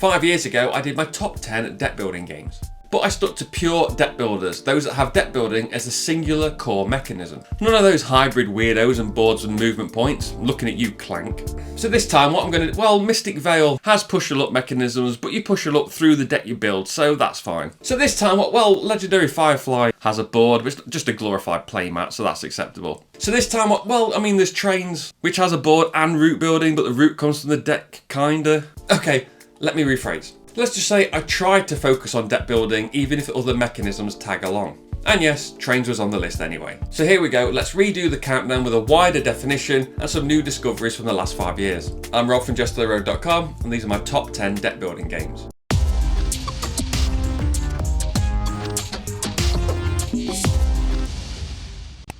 5 years ago, I did my top 10 deck building games. But I stuck to pure deck builders, those that have deck building as a singular core mechanism. None of those hybrid weirdos and boards and movement points. Looking at you, Clank. So this time what I'm going to do, well, Mystic Vale has push-a-luck mechanisms, but you push a luck through the deck you build, so that's fine. So this time, well, Legendary Firefly has a board, but it's just a glorified playmat, so that's acceptable. So this time, well, I mean, there's Trains, which has a board and route building, but the route comes from the deck, kinda. Okay, let me rephrase. Let's just say I tried to focus on deck building even if other mechanisms tag along. And yes, Trains was on the list anyway. So here we go, let's redo the countdown with a wider definition and some new discoveries from the last 5 years. I'm Rob from JestaThaRogue.com and these are my top 10 deck building games.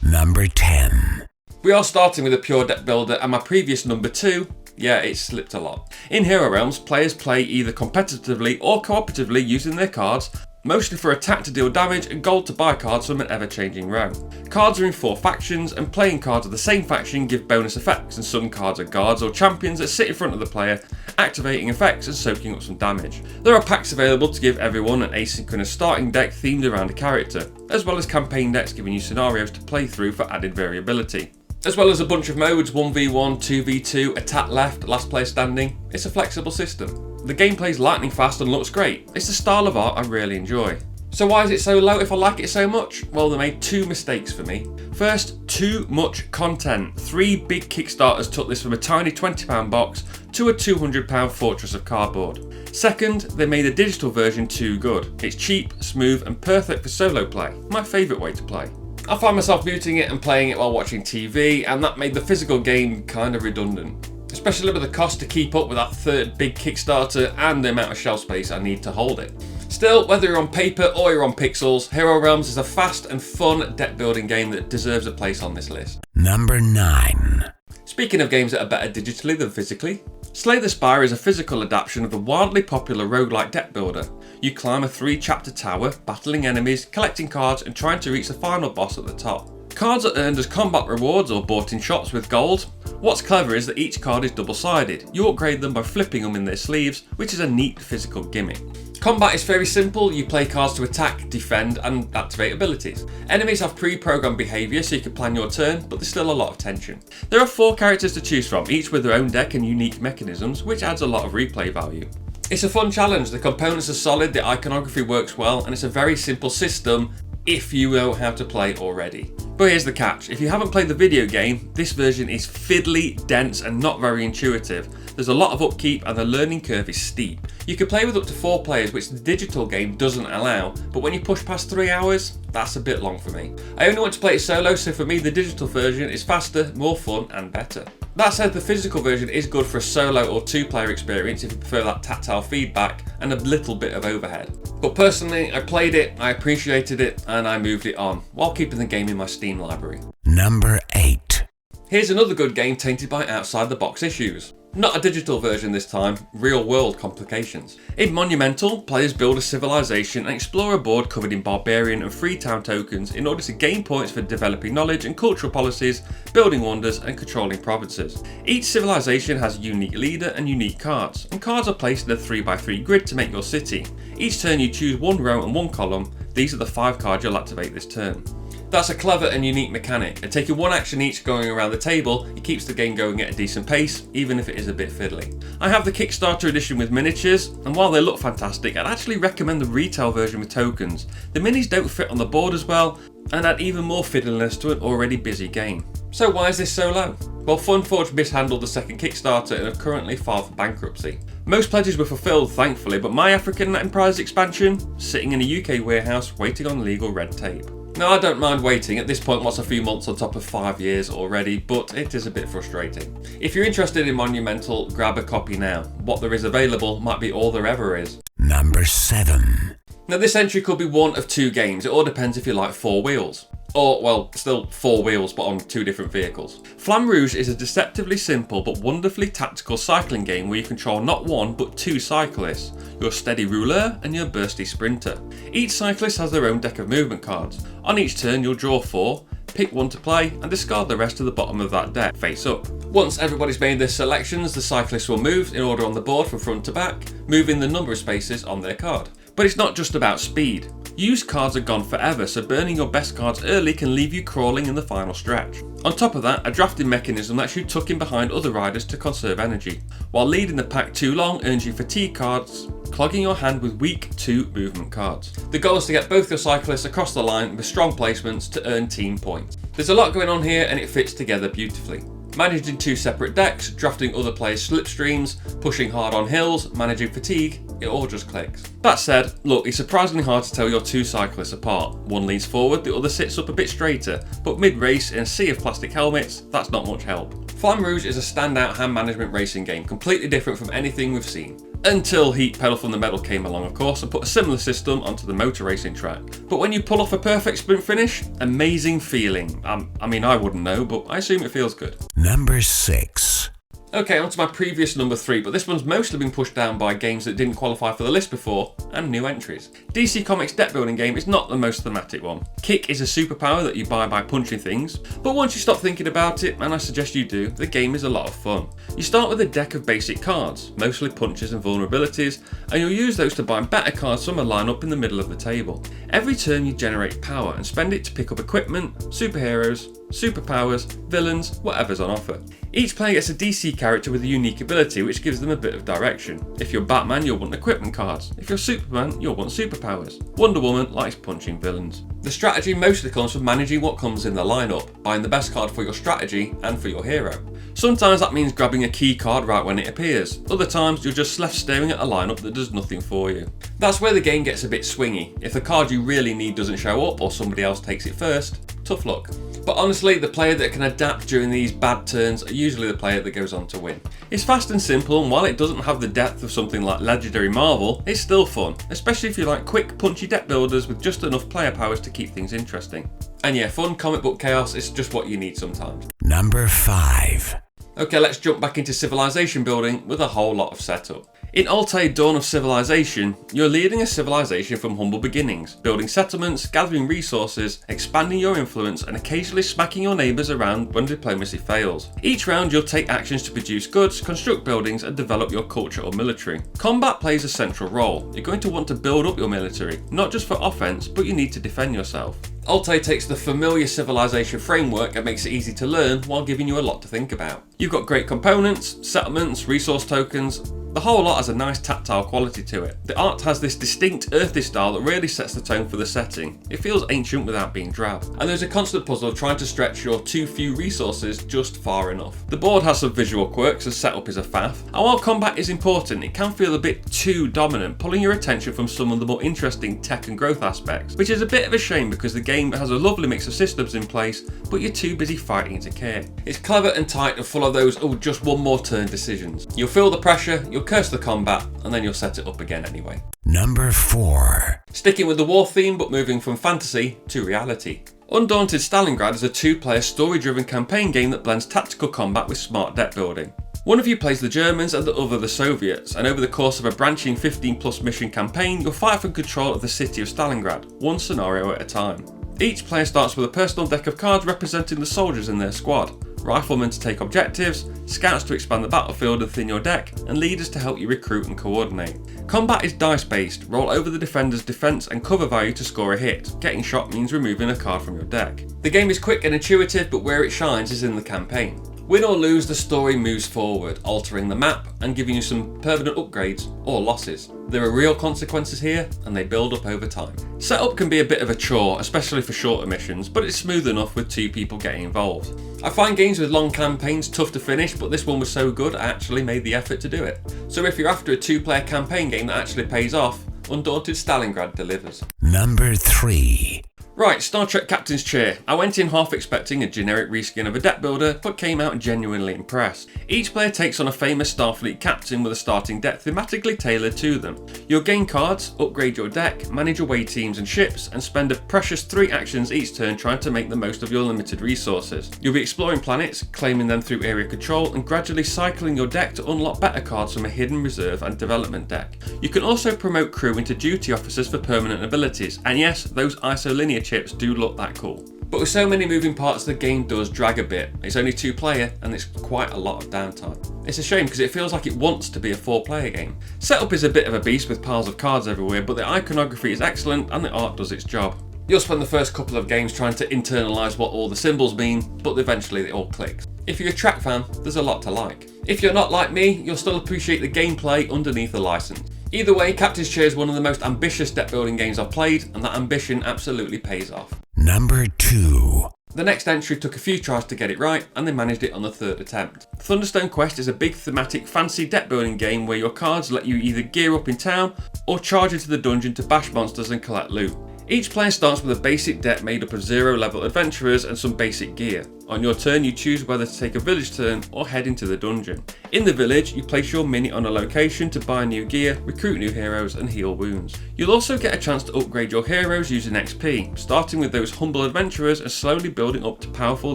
Number 10. We are starting with a pure deck builder and my previous number 2, yeah, it slipped a lot. In Hero Realms, players play either competitively or cooperatively using their cards, mostly for attack to deal damage and gold to buy cards from an ever-changing round. Cards are in 4 factions, and playing cards of the same faction give bonus effects, and some cards are guards or champions that sit in front of the player, activating effects and soaking up some damage. There are packs available to give everyone an asynchronous starting deck themed around a character, as well as campaign decks giving you scenarios to play through for added variability. As well as a bunch of modes, 1v1, 2v2, attack left, last player standing. It's a flexible system. The gameplay's lightning fast and looks great. It's a style of art I really enjoy. So why is it so low if I like it so much? Well, they made 2 mistakes for me. First, too much content. 3 big Kickstarters took this from a tiny £20 box to a £200 fortress of cardboard. Second, they made the digital version too good. It's cheap, smooth and perfect for solo play. My favourite way to play. I find myself muting it and playing it while watching TV, and that made the physical game kind of redundant. Especially with the cost to keep up with that 3rd big Kickstarter and the amount of shelf space I need to hold it. Still, whether you're on paper or you're on pixels, Hero Realms is a fast and fun deck building game that deserves a place on this list. Number 9. Speaking of games that are better digitally than physically, Slay the Spire is a physical adaptation of the wildly popular roguelike deck builder. You climb a 3-chapter tower, battling enemies, collecting cards and trying to reach the final boss at the top. Cards are earned as combat rewards or bought in shops with gold. What's clever is that each card is double-sided. You upgrade them by flipping them in their sleeves, which is a neat physical gimmick. Combat is very simple. You play cards to attack, defend and activate abilities. Enemies have pre-programmed behaviour so you can plan your turn, but there's still a lot of tension. There are 4 characters to choose from, each with their own deck and unique mechanisms, which adds a lot of replay value. It's a fun challenge, the components are solid, the iconography works well, and it's a very simple system if you know how to play already. But here's the catch, if you haven't played the video game, this version is fiddly, dense and not very intuitive. There's a lot of upkeep and the learning curve is steep. You can play with up to 4 players, which the digital game doesn't allow, but when you push past 3 hours, that's a bit long for me. I only want to play it solo, so for me the digital version is faster, more fun and better. That said, the physical version is good for a solo or 2-player experience if you prefer that tactile feedback and a little bit of overhead. But personally, I played it, I appreciated it, and I moved it on, while keeping the game in my Steam library. Number 8. Here's another good game tainted by outside-the-box issues. Not a digital version this time, real-world complications. In Monumental, players build a civilization and explore a board covered in barbarian and Freetown tokens in order to gain points for developing knowledge and cultural policies, building wonders and controlling provinces. Each civilization has a unique leader and unique cards, and cards are placed in a 3x3 grid to make your city. Each turn you choose 1 row and 1 column, these are the 5 cards you'll activate this turn. That's a clever and unique mechanic, and taking 1 action each going around the table, it keeps the game going at a decent pace, even if it is a bit fiddly. I have the Kickstarter edition with miniatures, and while they look fantastic, I'd actually recommend the retail version with tokens. The minis don't fit on the board as well, and add even more fiddliness to an already busy game. So why is this so low? Well, Funforge mishandled the second Kickstarter and have currently filed for bankruptcy. Most pledges were fulfilled, thankfully, but My African Enterprise expansion, sitting in a UK warehouse waiting on legal red tape. Now, I don't mind waiting. At this point, what's a few months on top of 5 years already, but it is a bit frustrating. If you're interested in Monumental, grab a copy now. What there is available might be all there ever is. Number 7. Now, this entry could be one of 2 games. It all depends if you like 4 wheels. Or, well, still 4 wheels, but on 2 different vehicles. Flamme Rouge is a deceptively simple but wonderfully tactical cycling game where you control not 1 but 2 cyclists, your steady rouleur and your bursty sprinter. Each cyclist has their own deck of movement cards. On each turn you'll draw 4, pick 1 to play and discard the rest to the bottom of that deck, face up. Once everybody's made their selections, the cyclists will move in order on the board from front to back, moving the number of spaces on their card. But it's not just about speed. Used cards are gone forever, so burning your best cards early can leave you crawling in the final stretch. On top of that, a drafting mechanism lets you tuck in behind other riders to conserve energy, while leading the pack too long earns you fatigue cards, clogging your hand with weak 2 movement cards. The goal is to get both your cyclists across the line with strong placements to earn team points. There's a lot going on here and it fits together beautifully. Managed in 2 separate decks, drafting other players' slipstreams, pushing hard on hills, managing fatigue, it all just clicks. That said, look, it's surprisingly hard to tell your 2 cyclists apart. One leans forward, the other sits up a bit straighter, but mid-race in a sea of plastic helmets, that's not much help. Flamme Rouge is a standout hand management racing game, completely different from anything we've seen. Until Heat Pedal from the Metal came along, of course, and put a similar system onto the motor racing track. But when you pull off a perfect sprint finish, amazing feeling. I mean, I wouldn't know, but I assume it feels good. Number 6. Okay, on to my previous number 3, but this one's mostly been pushed down by games that didn't qualify for the list before, and new entries. DC Comics' deck building game is not the most thematic one. Kick is a superpower that you buy by punching things, but once you stop thinking about it, and I suggest you do, the game is a lot of fun. You start with a deck of basic cards, mostly punches and vulnerabilities, and you'll use those to bind better cards from a lineup in the middle of the table. Every turn you generate power and spend it to pick up equipment, superheroes, superpowers, villains, whatever's on offer. Each player gets a DC character with a unique ability which gives them a bit of direction. If you're Batman, you'll want equipment cards. If you're Superman, you'll want superpowers. Wonder Woman likes punching villains. The strategy mostly comes from managing what comes in the lineup, buying the best card for your strategy and for your hero. Sometimes that means grabbing a key card right when it appears. Other times you're just left staring at a lineup that does nothing for you. That's where the game gets a bit swingy. If the card you really need doesn't show up or somebody else takes it first, tough luck. But honestly, the player that can adapt during these bad turns are usually the player that goes on to win. It's fast and simple, and while it doesn't have the depth of something like Legendary Marvel, it's still fun, especially if you like quick, punchy deck builders with just enough player powers to keep things interesting. And yeah, fun comic book chaos is just what you need sometimes. Number 5. Okay, let's jump back into civilization building with a whole lot of setup. In Altair Dawn of Civilization, you're leading a civilization from humble beginnings, building settlements, gathering resources, expanding your influence, and occasionally smacking your neighbours around when diplomacy fails. Each round you'll take actions to produce goods, construct buildings, and develop your culture or military. Combat plays a central role. You're going to want to build up your military, not just for offense, but you need to defend yourself. Altair takes the familiar civilization framework and makes it easy to learn while giving you a lot to think about. You've got great components, settlements, resource tokens. The whole lot has a nice tactile quality to it. The art has this distinct earthy style that really sets the tone for the setting. It feels ancient without being drab. And there's a constant puzzle of trying to stretch your too few resources just far enough. The board has some visual quirks as setup is a faff. And while combat is important, it can feel a bit too dominant, pulling your attention from some of the more interesting tech and growth aspects, which is a bit of a shame because the game has a lovely mix of systems in place, but you're too busy fighting to care. It's clever and tight and full of those, oh, just one more turn decisions. You'll feel the pressure, you'll curse the combat, and then you'll set it up again anyway. Number 4. Sticking with the war theme, but moving from fantasy to reality. Undaunted Stalingrad is a 2-player story-driven campaign game that blends tactical combat with smart deck building. One of you plays the Germans and the other the Soviets, and over the course of a branching 15+ mission campaign, you'll fight for control of the city of Stalingrad, one scenario at a time. Each player starts with a personal deck of cards representing the soldiers in their squad, riflemen to take objectives, scouts to expand the battlefield and thin your deck, and leaders to help you recruit and coordinate. Combat is dice based, roll over the defender's defense and cover value to score a hit. Getting shot means removing a card from your deck. The game is quick and intuitive, but where it shines is in the campaign. Win or lose, the story moves forward, altering the map and giving you some permanent upgrades or losses. There are real consequences here, and they build up over time. Setup can be a bit of a chore, especially for shorter missions, but it's smooth enough with 2 people getting involved. I find games with long campaigns tough to finish, but this one was so good I actually made the effort to do it. So if you're after a 2-player campaign game that actually pays off, Undaunted Stalingrad delivers. Number 3. Right, Star Trek Captain's Chair. I went in half expecting a generic reskin of a deck builder, but came out genuinely impressed. Each player takes on a famous Starfleet captain with a starting deck thematically tailored to them. You'll gain cards, upgrade your deck, manage away teams and ships, and spend a precious 3 actions each turn trying to make the most of your limited resources. You'll be exploring planets, claiming them through area control, and gradually cycling your deck to unlock better cards from a hidden reserve and development deck. You can also promote crew into duty officers for permanent abilities, and yes, those isolinear chips do look that cool. But with so many moving parts, the game does drag a bit. It's only 2-player and it's quite a lot of downtime. It's a shame because it feels like it wants to be a 4-player game. Setup is a bit of a beast with piles of cards everywhere, but the iconography is excellent and the art does its job. You'll spend the first couple of games trying to internalise what all the symbols mean, but eventually it all clicks. If you're a track fan, there's a lot to like. If you're not like me, you'll still appreciate the gameplay underneath the licence. Either way, Captain's Chair is one of the most ambitious deck building games I've played, and that ambition absolutely pays off. Number 2. The next entry took a few tries to get it right, and they managed it on the 3rd attempt. Thunderstone Quest is a big thematic fancy deck building game where your cards let you either gear up in town or charge into the dungeon to bash monsters and collect loot. Each player starts with a basic deck made up of 0-level adventurers and some basic gear. On your turn, you choose whether to take a village turn or head into the dungeon. In the village, you place your mini on a location to buy new gear, recruit new heroes and heal wounds. You'll also get a chance to upgrade your heroes using XP, starting with those humble adventurers and slowly building up to powerful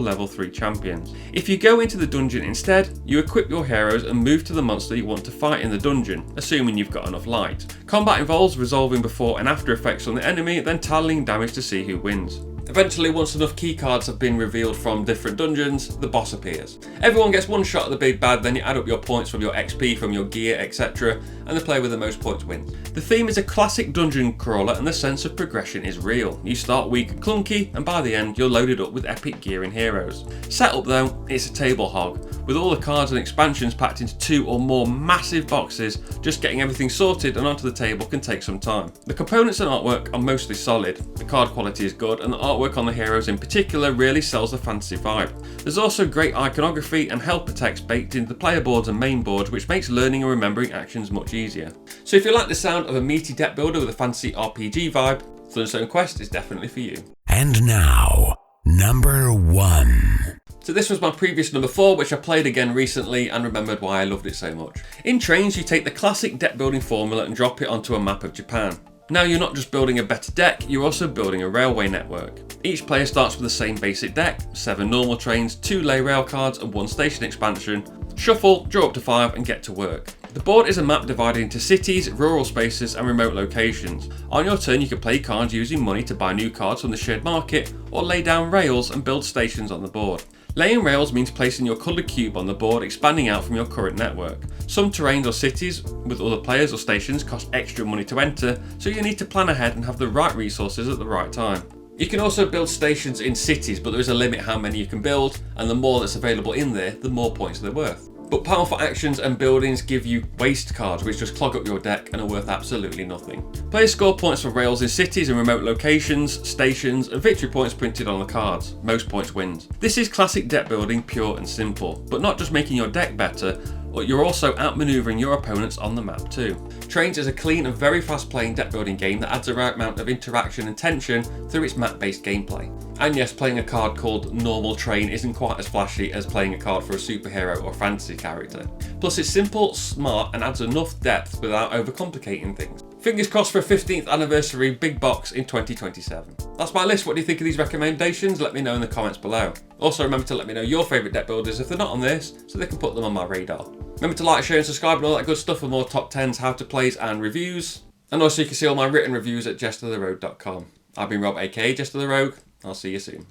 level 3 champions. If you go into the dungeon instead, you equip your heroes and move to the monster you want to fight in the dungeon, assuming you've got enough light. Combat involves resolving before and after effects on the enemy, then tallying damage to see who wins. Eventually, once enough keycards have been revealed from different dungeons, the boss appears. Everyone gets one shot at the big bad, then you add up your points from your XP, from your gear, etc, and the player with the most points wins. The theme is a classic dungeon crawler and the sense of progression is real. You start weak and clunky, and by the end you're loaded up with epic gear and heroes. Setup though, it's a table hog. With all the cards and expansions packed into 2 or more massive boxes, just getting everything sorted and onto the table can take some time. The components and artwork are mostly solid, the card quality is good, and the artwork on the heroes in particular really sells the fantasy vibe. There's also great iconography and helper text baked into the player boards and main board, which makes learning and remembering actions much easier. So if you like the sound of a meaty deck builder with a fancy RPG vibe, Thunderstone Quest is definitely for you. And now, number 1. So this was my previous number 4, which I played again recently and remembered why I loved it so much. In Trains, you take the classic deck building formula and drop it onto a map of Japan. Now you're not just building a better deck, you're also building a railway network. Each player starts with the same basic deck, 7 normal trains, 2 lay rail cards and 1 station expansion. Shuffle, draw up to 5 and get to work. The board is a map divided into cities, rural spaces and remote locations. On your turn you can play cards using money to buy new cards from the shared market or lay down rails and build stations on the board. Laying rails means placing your coloured cube on the board, expanding out from your current network. Some terrains or cities with other players or stations cost extra money to enter, so you need to plan ahead and have the right resources at the right time. You can also build stations in cities, but there is a limit how many you can build, and the more that's available in there, the more points they're worth. But powerful actions and buildings give you waste cards which just clog up your deck and are worth absolutely nothing. Players score points for rails in cities and remote locations, stations and victory points printed on the cards. Most points wins. This is classic deck building, pure and simple, but not just making your deck better, but you're also outmaneuvering your opponents on the map too. Trains is a clean and very fast playing deck building game that adds the right amount of interaction and tension through its map based gameplay. And yes, playing a card called Normal Train isn't quite as flashy as playing a card for a superhero or fantasy character. Plus it's simple, smart and adds enough depth without overcomplicating things. Fingers crossed for a 15th anniversary big box in 2027. That's my list. What do you think of these recommendations? Let me know in the comments below. Also remember to let me know your favourite deck builders if they're not on this, so they can put them on my radar. Remember to like, share and subscribe and all that good stuff for more top 10s, how to plays and reviews. And also you can see all my written reviews at JestaThaRogue.com. I've been Rob, aka JestaThaRogue. I'll see you soon.